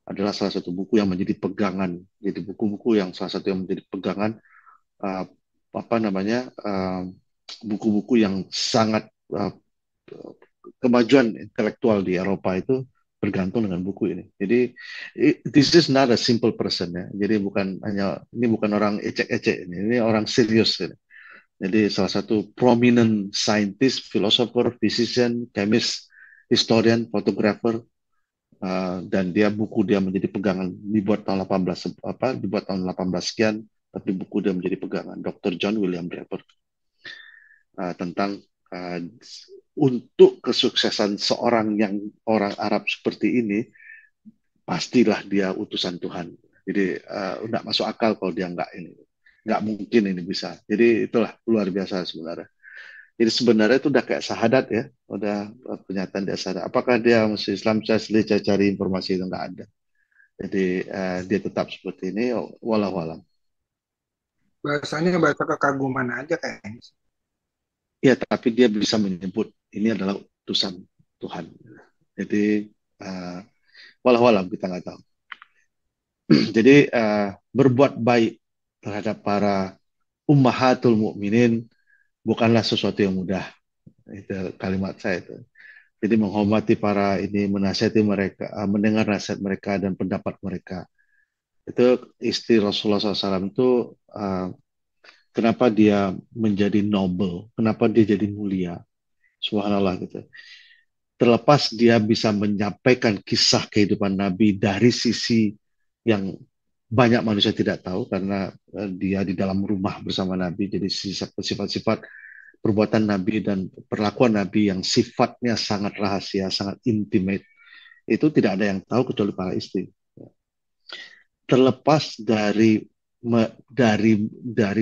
adalah salah satu buku yang menjadi pegangan. Jadi buku-buku yang salah satu yang menjadi pegangan uh, apa namanya buku-buku yang sangat kemajuan intelektual di Eropa itu bergantung dengan buku ini. Jadi this is not a simple person ya. Jadi ini bukan orang ecek-ecek ini orang serius. Gitu. Jadi salah satu prominent scientist, philosopher, physician, chemist, historian, photographer, dan buku dia menjadi pegangan, dibuat tahun 18 dibuat tahun 18 sekian, tapi buku dia menjadi pegangan, Dr. John William Draper, tentang uh, untuk kesuksesan seorang yang orang Arab seperti ini, pastilah dia utusan Tuhan. Jadi nggak masuk akal kalau dia nggak mungkin ini bisa. Jadi itulah luar biasa sebenarnya. Jadi sebenarnya itu udah kayak syahadat ya, udah pernyataan dia syahadat. Apakah dia masih Islam? Saya cari informasi itu nggak ada. Jadi dia tetap seperti ini, walau alam. Bahasanya bahasa kekaguman aja kayaknya. Ya, tapi dia bisa menyebut ini adalah utusan Tuhan. Jadi walau alam kita nggak tahu. Jadi berbuat baik terhadap para ummahatul mukminin bukanlah sesuatu yang mudah. Itu kalimat saya itu. Jadi menghormati para ini, menasihati mereka, mendengar nasihat mereka dan pendapat mereka. Itu istri Rasulullah SAW itu kenapa dia menjadi noble, kenapa dia jadi mulia. Subhanallah gitu. Terlepas dia bisa menyampaikan kisah kehidupan Nabi dari sisi yang banyak manusia tidak tahu karena dia di dalam rumah bersama Nabi, jadi sifat-sifat perbuatan Nabi dan perlakuan Nabi yang sifatnya sangat rahasia, sangat intimate, itu tidak ada yang tahu kecuali para istri. Terlepas dari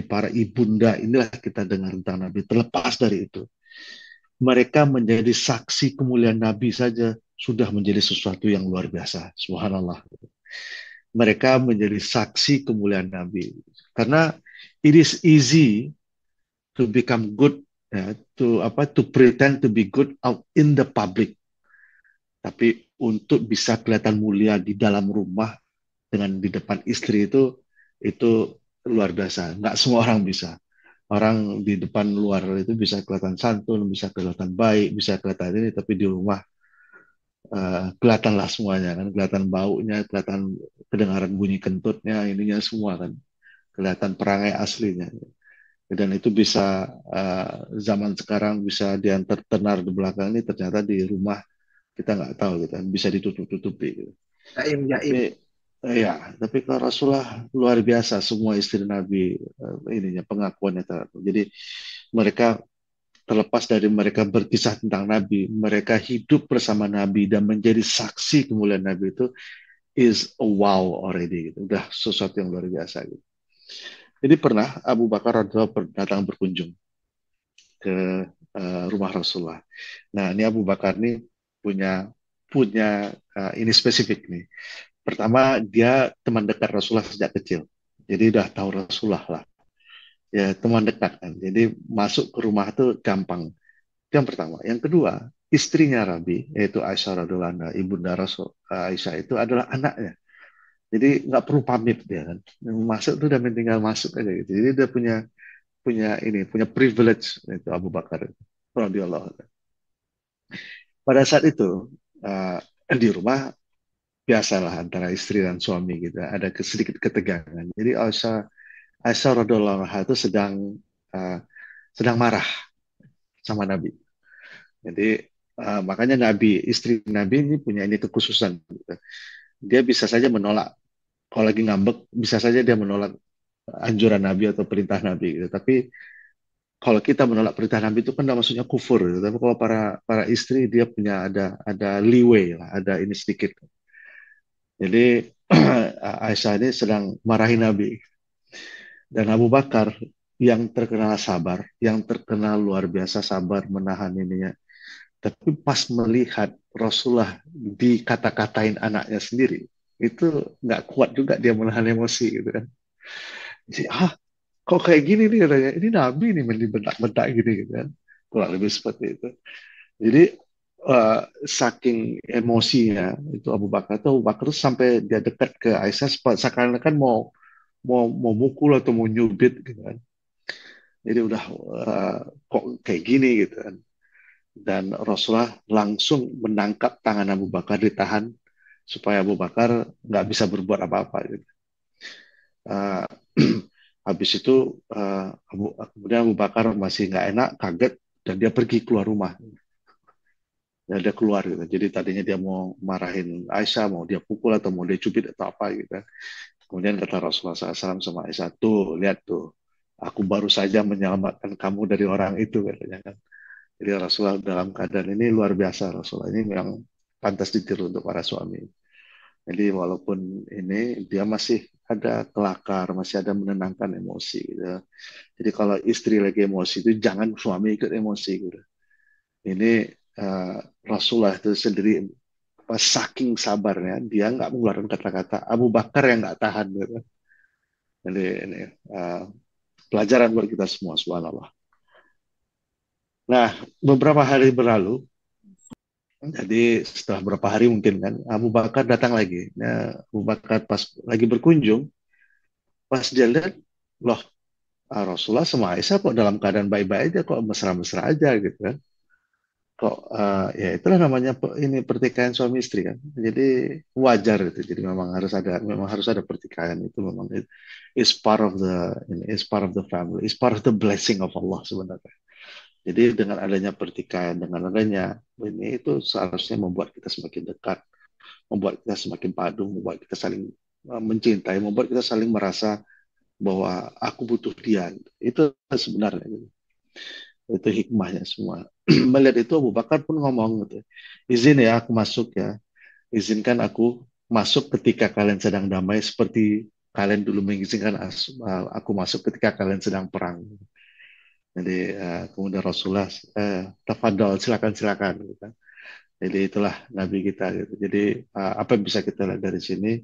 para ibunda, inilah kita dengar tentang Nabi. Terlepas dari itu, mereka menjadi saksi kemuliaan Nabi saja sudah menjadi sesuatu yang luar biasa. Subhanallah. Mereka menjadi saksi kemuliaan Nabi. Karena it is easy to become good, ya, to pretend to be good out in the public. Tapi untuk bisa kelihatan mulia di dalam rumah dengan di depan istri itu luar biasa. Nggak semua orang bisa. Orang di depan luar itu bisa kelihatan santun, bisa kelihatan baik, bisa kelihatan ini, tapi di rumah kelihatanlah semuanya kan, kelihatan baunya, kelihatan kedengaran bunyi kentutnya, ininya semua kan, kelihatan perangai aslinya. Dan itu bisa zaman sekarang bisa diantar tenar di belakang ini, ternyata di rumah kita nggak tahu gitu, bisa ditutup-tutupi gitu. Jaim, Tapi jaim. ya, tapi kalau Rasulullah luar biasa semua istri Nabi ininya pengakuannya terhadap. Jadi mereka terlepas dari mereka berkisah tentang Nabi, mereka hidup bersama Nabi dan menjadi saksi kemuliaan Nabi itu is a wow already gitu. Udah sesuatu yang luar biasa gitu. Jadi pernah Abu Bakar radhiyallahu datang berkunjung ke rumah Rasulullah. Nah, ini Abu Bakar nih punya punya ini spesifik nih. Pertama, dia teman dekat Rasulullah sejak kecil. Jadi udah tahu Rasulullah lah. Ya, teman dekat kan. Jadi masuk ke rumah itu gampang. Itu yang pertama. Yang kedua, istrinya Rabi, yaitu Aisyah radhiallahu anha, ibunda Rasul Aisyah itu adalah anaknya. Jadi nggak perlu pamit dia kan. Masuk tuh udah tinggal masuk aja gitu. Jadi dia punya punya privilege itu Abu Bakar radhiyallahu anhu. Pada saat itu di rumah biasalah antara istri dan suami gitu ada sedikit ketegangan. Jadi Aisyah radhiallahu anha itu uh, sedang marah sama Nabi. Jadi makanya istri Nabi ini punya ini kekhususan. Gitu. Dia bisa saja menolak kalau lagi ngambek, bisa saja dia menolak anjuran Nabi atau perintah Nabi. Gitu. Tapi kalau kita menolak perintah Nabi itu kan maksudnya kufur. Gitu. Tapi kalau para istri dia punya ada leeway lah, ada ini sedikit. Jadi Aisyah ini sedang marahi Nabi. Dan Abu Bakar yang terkenal sabar, yang terkenal luar biasa sabar menahan ininya. Tapi pas melihat Rasulullah dikata-katain anaknya sendiri, itu nggak kuat juga dia menahan emosi gitu kan. Jadi, kok kayak gini nih katanya, ini Nabi nih main dibentak-bentak gini gitu kan. Kurang lebih seperti itu. Jadi saking emosinya itu Abu Bakar tuh sampai dia dekat ke Aisyah seakan-akan mau mau mau mukul atau mau nyubit gitu kan. Jadi udah kok kayak gini gitu kan. Dan Rasulullah langsung menangkap tangan Abu Bakar ditahan supaya Abu Bakar nggak bisa berbuat apa-apa gitu. Uh, habis itu kemudian Abu Bakar masih nggak enak, kaget dan dia pergi keluar rumah. dia keluar gitu. Jadi tadinya dia mau marahin Aisyah, mau dia pukul atau mau dia cubit atau apa gitu. Kemudian kata Rasulullah SAW sama Aisyah, tuh lihat tuh, aku baru saja menyelamatkan kamu dari orang itu katanya kan. Jadi Rasulullah dalam keadaan ini luar biasa, Rasulullah ini memang pantas ditiru untuk para suami. Jadi walaupun ini dia masih ada kelakar, masih ada menenangkan emosi gitu. Jadi kalau istri lagi emosi itu jangan suami ikut emosi gitu. Ini uh, Rasulullah itu sendiri pas saking sabarnya dia nggak mengeluarkan kata-kata Abu Bakar yang nggak tahan gitu. Jadi ini uh, pelajaran buat kita semua, subhanallah. Nah, beberapa hari berlalu, jadi setelah beberapa hari mungkin kan, Abu Bakar datang lagi. Nah, Abu Bakar pas lagi berkunjung, pas dia lihat, loh, Rasulullah sama Aisyah kok dalam keadaan baik-baik aja, kok mesra-mesra aja gitu kan. Kok, ya itulah namanya ini pertikaian suami istri kan. Jadi wajar itu. Jadi memang harus ada pertikaian itu memang is part of the, ini, is part of the family, is part of the blessing of Allah sebenarnya. Jadi dengan adanya pertikaian, dengan adanya ini itu seharusnya membuat kita semakin dekat, membuat kita semakin padu, membuat kita saling mencintai, membuat kita saling merasa bahwa aku butuh dia. Itu sebenarnya gitu. Itu hikmahnya semua. Melihat itu Abu Bakar pun ngomong gitu, izin ya aku masuk ya, izinkan aku masuk ketika kalian sedang damai seperti kalian dulu mengizinkan aku masuk ketika kalian sedang perang. Jadi kemudian Rasulullah, tafadhol silakan silakan gitu kan. Jadi itulah Nabi kita gitu. Jadi apa yang bisa kita lihat dari sini,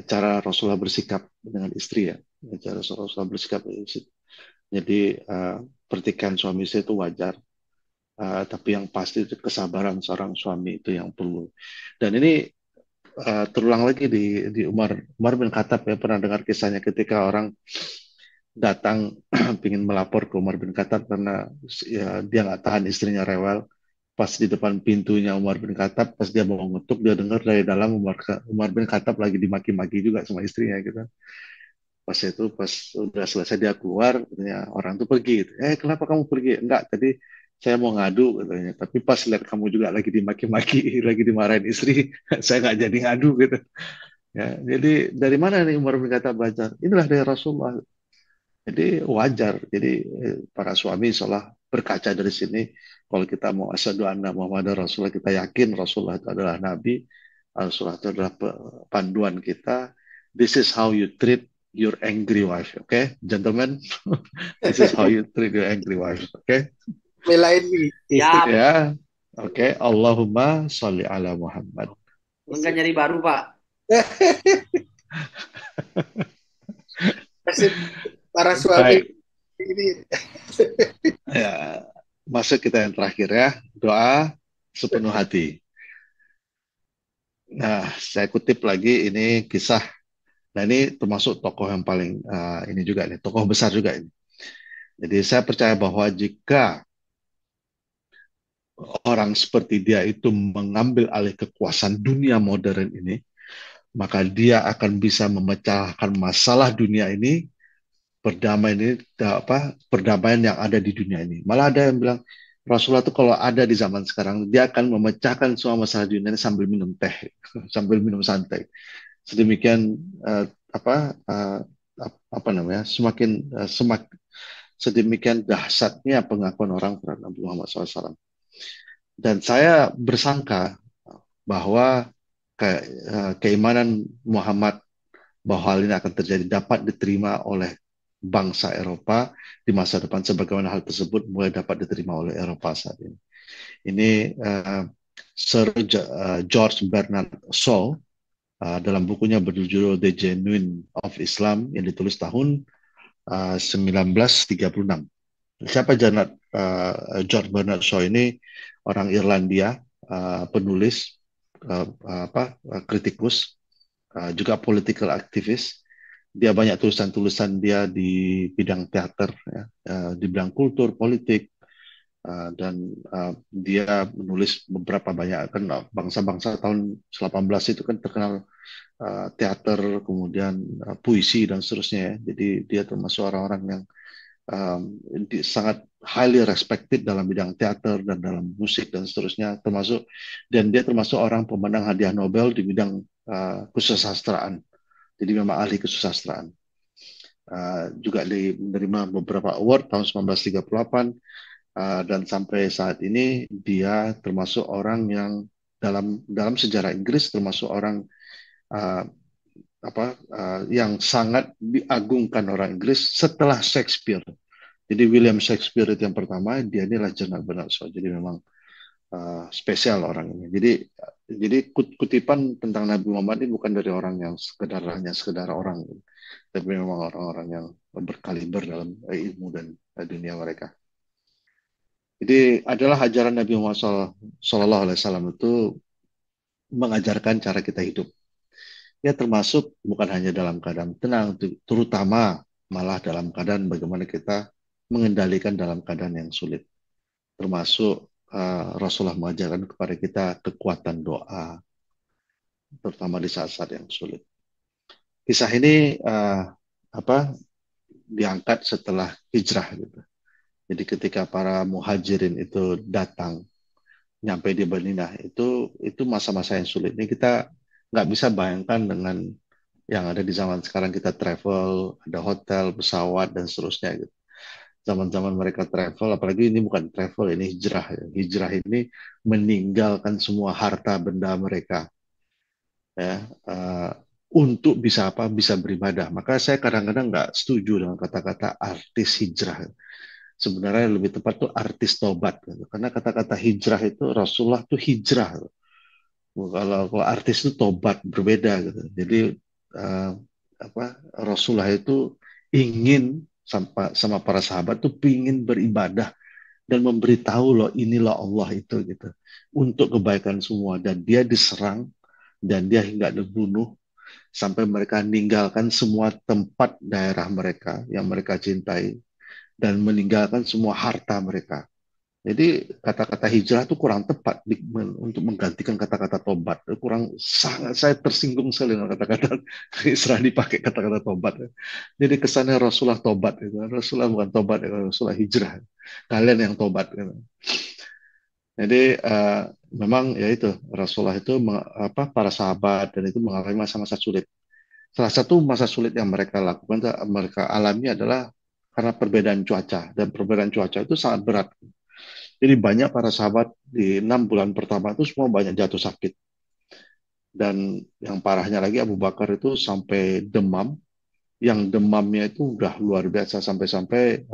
cara Rasulullah bersikap dengan istri ya, cara Rasulullah bersikap dengan istri. Jadi pertikaian suami istri itu wajar, tapi yang pasti itu kesabaran seorang suami itu yang perlu. Dan ini terulang lagi di Umar bin Khattab ya, pernah dengar kisahnya ketika orang datang ingin melapor ke Umar bin Khattab karena ya, dia nggak tahan istrinya rewel. Pas di depan pintunya Umar bin Khattab, pas dia mau ngetuk, dia dengar dari dalam Umar bin Khattab lagi dimaki-maki juga sama istrinya gitu. Pas udah selesai dia keluar, katanya, orang tuh pergi gitu. Kenapa kamu pergi? Enggak, tadi saya mau ngadu katanya. Tapi pas lihat kamu juga lagi dimaki-maki, lagi dimarahin istri, saya nggak jadi ngadu gitu. Ya, jadi dari mana nih Umar bin Khattab belajar? Inilah dari Rasulullah. Jadi wajar. Jadi para suami seolah berkaca dari sini. Kalau kita mau asyhadu anna Muhammad Rasulullah, kita yakin Rasulullah itu adalah Nabi, Rasulullah itu adalah panduan kita. This is how you treat your angry wife, oke, okay? Gentlemen, this is how you treat your angry wife, oke? Okay? Belain nih istri. Siap. Ya, oke. Okay. Allahumma sholli ala Muhammad. Enggak nyari baru, Pak. Kasih para suami Baik. ini. Ya, masuk kita yang terakhir ya. Doa sepenuh hati. Nah, saya kutip lagi ini kisah. Nah, ini termasuk tokoh yang paling ini juga nih, tokoh besar juga ini. Jadi saya percaya bahwa jika orang seperti dia itu mengambil alih kekuasaan dunia modern ini, maka dia akan bisa memecahkan masalah dunia ini, perdamaian ini, perdamaian yang ada di dunia ini. Malah ada yang bilang Rasulullah itu kalau ada di zaman sekarang, dia akan memecahkan semua masalah dunia ini sambil minum teh, sambil minum santai. Sedemikian apa namanya, sedemikian dahsyatnya pengakuan orang terhadap Nabi Muhammad SAW. Dan saya bersangka bahwa keimanan Muhammad bahwa hal ini akan terjadi dapat diterima oleh bangsa Eropa di masa depan, sebagaimana hal tersebut mulai dapat diterima oleh Eropa saat ini. Ini Sir George Bernard Shaw dalam bukunya berjudul The Genuine of Islam yang ditulis tahun 1936. Siapa George Bernard Shaw ini? Orang Irlandia, penulis, kritikus, juga political activist. Dia banyak tulisan-tulisan dia di bidang teater, ya, di bidang kultur, politik, dan dia menulis beberapa banyak kan bangsa-bangsa tahun 18 itu kan terkenal teater, kemudian puisi dan seterusnya ya. Jadi dia termasuk orang-orang yang sangat highly respected dalam bidang teater dan dalam musik dan seterusnya, dan dia termasuk orang pemenang hadiah Nobel di bidang kesusastraan. Jadi memang ahli kesusastraan. Juga menerima beberapa award tahun 1938, dan sampai saat ini dia termasuk orang yang dalam sejarah Inggris termasuk orang uh, yang sangat diagungkan orang Inggris setelah Shakespeare. Jadi William Shakespeare itu yang pertama, dia inilah General Bernard Shaw. Jadi memang spesial orang ini. Jadi kutipan tentang Nabi Muhammad ini bukan dari orang yang hanya sekedar orang, tapi memang orang-orang yang berkaliber dalam ilmu dan dunia mereka. Jadi adalah ajaran Nabi Muhammad SAW itu mengajarkan cara kita hidup. Ya termasuk bukan hanya dalam keadaan tenang, terutama malah dalam keadaan bagaimana kita mengendalikan dalam keadaan yang sulit. Termasuk Rasulullah mengajarkan kepada kita kekuatan doa, terutama di saat-saat yang sulit. Kisah ini diangkat setelah hijrah gitu. Jadi ketika para muhajirin itu datang nyampe di Madinah, itu masa-masa yang sulit. Ini kita nggak bisa bayangkan dengan yang ada di zaman sekarang. Kita travel, ada hotel, pesawat dan seterusnya gitu. Zaman-zaman mereka travel, apalagi ini bukan travel, ini hijrah. Hijrah ini meninggalkan semua harta benda mereka, ya, untuk bisa bisa beribadah. Maka saya kadang-kadang nggak setuju dengan kata-kata artis hijrah. Sebenarnya lebih tepat tuh artis tobat, gitu. Karena kata-kata hijrah itu Rasulullah tuh hijrah. Gitu. Kalau artis itu tobat, berbeda gitu. Jadi uh, Rasulullah itu ingin sama para sahabat tuh ingin beribadah dan memberitahu loh inilah Allah itu gitu untuk kebaikan semua, dan dia diserang dan dia hingga dibunuh sampai mereka meninggalkan semua tempat daerah mereka yang mereka cintai dan meninggalkan semua harta mereka. Jadi kata-kata hijrah itu kurang tepat untuk menggantikan kata-kata tobat. Kurang, sangat saya tersinggung sekali dengan kata-kata hijrah dipakai kata-kata tobat. Jadi kesannya Rasulullah tobat. Rasulullah bukan tobat, Rasulullah hijrah. Kalian yang tobat. Jadi memang ya itu Rasulullah itu para sahabat dan itu mengalami masa-masa sulit. Salah satu masa sulit yang mereka lakukan, mereka alami adalah karena perbedaan cuaca, dan perbedaan cuaca itu sangat berat. Jadi banyak para sahabat di 6 bulan pertama itu semua banyak jatuh sakit. Dan yang parahnya lagi Abu Bakar itu sampai demam, yang demamnya itu udah luar biasa sampai-sampai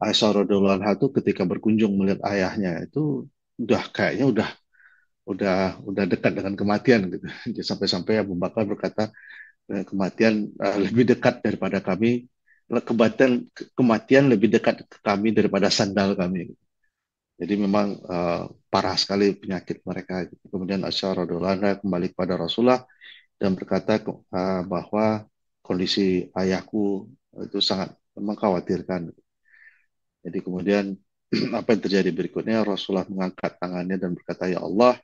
Aisyah radhiyallahu anha itu ketika berkunjung melihat ayahnya itu udah kayaknya udah dekat dengan kematian gitu. Jadi sampai-sampai Abu Bakar berkata, kematian lebih dekat daripada kami, kematian lebih dekat ke kami daripada sandal kami. Jadi memang parah sekali penyakit mereka. Kemudian Aisyah radhiyallahu anha kembali kepada Rasulullah dan berkata bahwa kondisi ayahku itu sangat mengkhawatirkan. Jadi kemudian apa yang terjadi berikutnya, Rasulullah mengangkat tangannya dan berkata, ya Allah,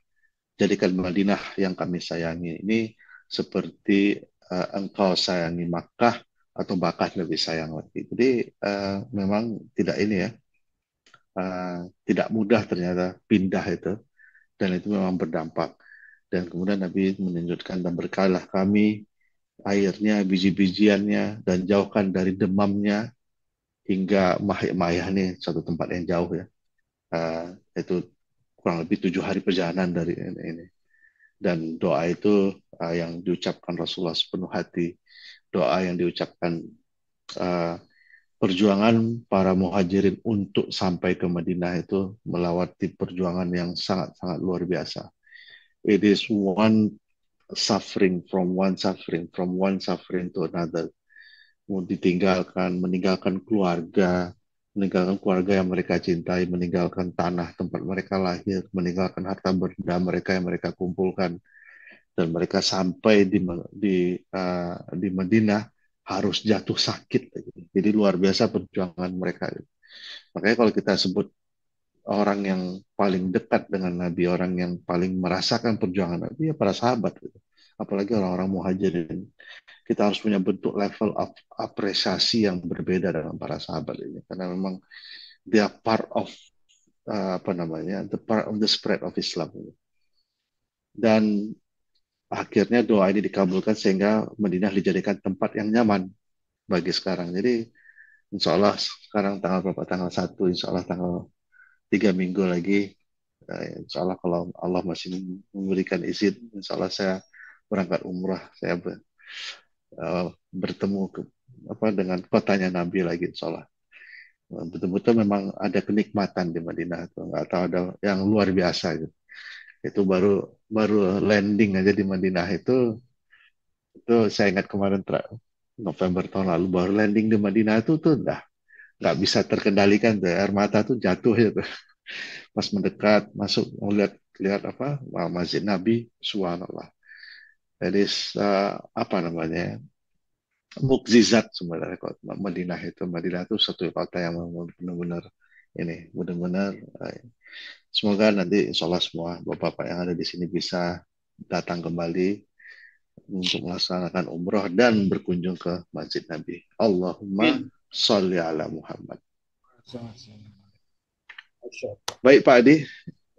jadikan Madinah yang kami sayangi ini seperti engkau sayangi Makkah atau bahkan lebih sayang lagi. Jadi memang tidak ini ya, tidak mudah ternyata pindah itu, dan itu memang berdampak. Dan kemudian Nabi menunjukkan, dan berkahlah kami airnya, biji-bijiannya, dan jauhkan dari demamnya hingga Mahya ini satu tempat yang jauh ya. Itu kurang lebih 7 hari perjalanan dari ini. Dan doa itu yang diucapkan Rasulullah sepenuh hati, doa yang diucapkan perjuangan para muhajirin untuk sampai ke Madinah itu melewati perjuangan yang sangat-sangat luar biasa. It is from one suffering to another. Mau meninggalkan keluarga yang mereka cintai, meninggalkan tanah tempat mereka lahir, meninggalkan harta benda mereka yang mereka kumpulkan, dan mereka sampai di Madinah harus jatuh sakit. Jadi luar biasa perjuangan mereka. Makanya kalau kita sebut orang yang paling dekat dengan Nabi, orang yang paling merasakan perjuangan Nabi, ya para sahabat. Apalagi orang-orang muhajirin. kita harus punya bentuk level of apresiasi yang berbeda dengan para sahabat ini, karena memang they are part of apa namanya, the part of the spread of Islam. Dan akhirnya doa ini dikabulkan sehingga Madinah dijadikan tempat yang nyaman bagi sekarang. Jadi insya Allah sekarang tanggal berapa? Tanggal 1, insya Allah tanggal 3 minggu lagi. Insya Allah kalau Allah masih memberikan izin, insya Allah saya berangkat umrah. Saya bertemu dengan kotanya Nabi lagi, insya Allah. Betul-betul memang ada kenikmatan di Madinah. Nggak tahu, ada yang luar biasa gitu. Itu baru landing aja di Madinah itu saya ingat kemarin November tahun lalu baru landing di Madinah itu tuh udah nggak bisa terkendalikan tuh, air mata tuh jatuh ya tuh. Pas mendekat masuk lihat apa Masjid Nabi, subhanallah. Jadi apa namanya, mukjizat sebenarnya kok Madinah itu satu kota yang benar-benar benar-benar semoga nanti insya Allah semua bapak-bapak yang ada di sini bisa datang kembali untuk melaksanakan umroh dan berkunjung ke Masjid Nabi. Allahumma sholli ala Muhammad. Baik Pak Adi,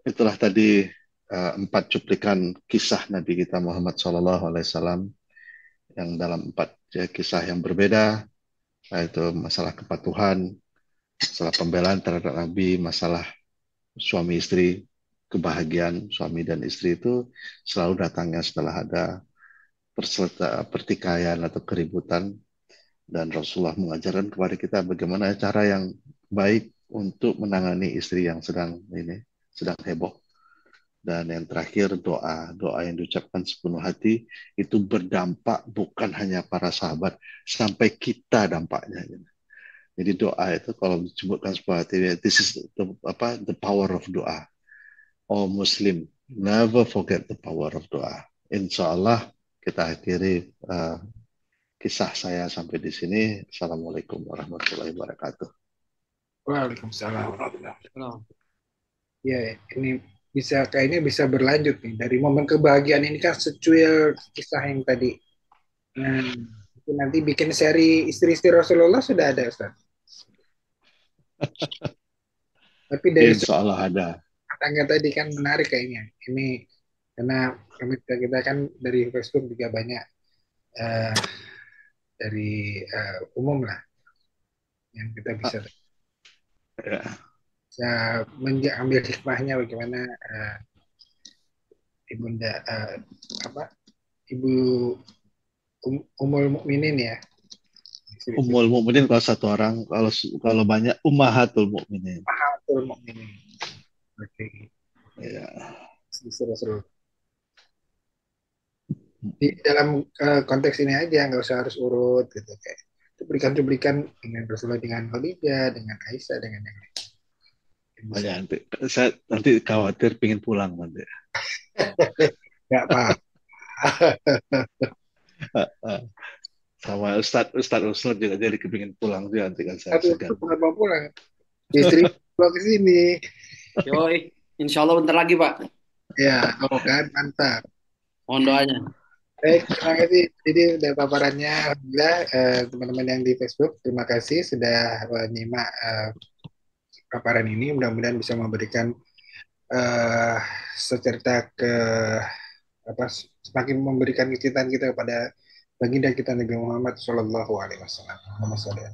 itulah tadi 4 cuplikan kisah Nabi kita Muhammad Sallallahu Alaihi Wasallam yang dalam 4 kisah yang berbeda, yaitu masalah kepatuhan, masalah pembelaan terhadap Nabi, masalah suami istri, kebahagiaan suami dan istri itu selalu datangnya setelah ada pertikaian atau keributan, dan Rasulullah mengajarkan kepada kita bagaimana cara yang baik untuk menangani istri yang sedang heboh. Dan yang terakhir doa yang diucapkan sepenuh hati itu berdampak bukan hanya para sahabat, sampai kita dampaknya. Jadi doa itu kalau disebutkan sepenuh hati, this is the power of doa. Oh Muslim, never forget the power of doa. Insya Allah kita akhiri kisah saya sampai di sini. Assalamualaikum warahmatullahi wabarakatuh. Waalaikumsalam warahmatullahi wabarakatuh. Ya, ini kayaknya bisa berlanjut nih. Dari momen kebahagiaan ini kan secuil kisah yang tadi. Nah, nanti bikin seri istri-istri Rasulullah sudah ada, Ustaz. Tapi dari Insya Allah ada. tangga tadi kan menarik kayaknya. Ini karena kita kan dari Facebook juga banyak dari umum lah yang kita bisa mengambil hikmahnya bagaimana ibunda ibu Ummul Mukminin ya. Ummul Mukminin kalau satu orang, kalau banyak Ummahatul Mukminin. Ummahatul Mukminin. Oke. Ya. Seru-seru. Di dalam konteks ini aja, nggak usah harus urut gitu, kayak cuplikan-cuplikan dengan Rasulullah, dengan Khadijah, dengan Aisyah, dengan yang lain. Saya nanti khawatir pingin pulang nanti. Nggak apa. Sama Ustadz Usnur juga jadi kepingin pulang juga nanti kan saya segan. Kenapa pulang? Istri pulang ke sini. Yoi, insya Allah bentar lagi Pak. Ya, kan mantap. Mohon doanya. Baik, terima kasih. Jadi udah paparannya, alhamdulillah teman-teman yang di Facebook, terima kasih sudah menyimak paparan ini. Mudah-mudahan bisa memberikan secerca semakin memberikan kecintaan kita kepada baginda kita Nabi Muhammad Shallallahu Alaihi Wasallam.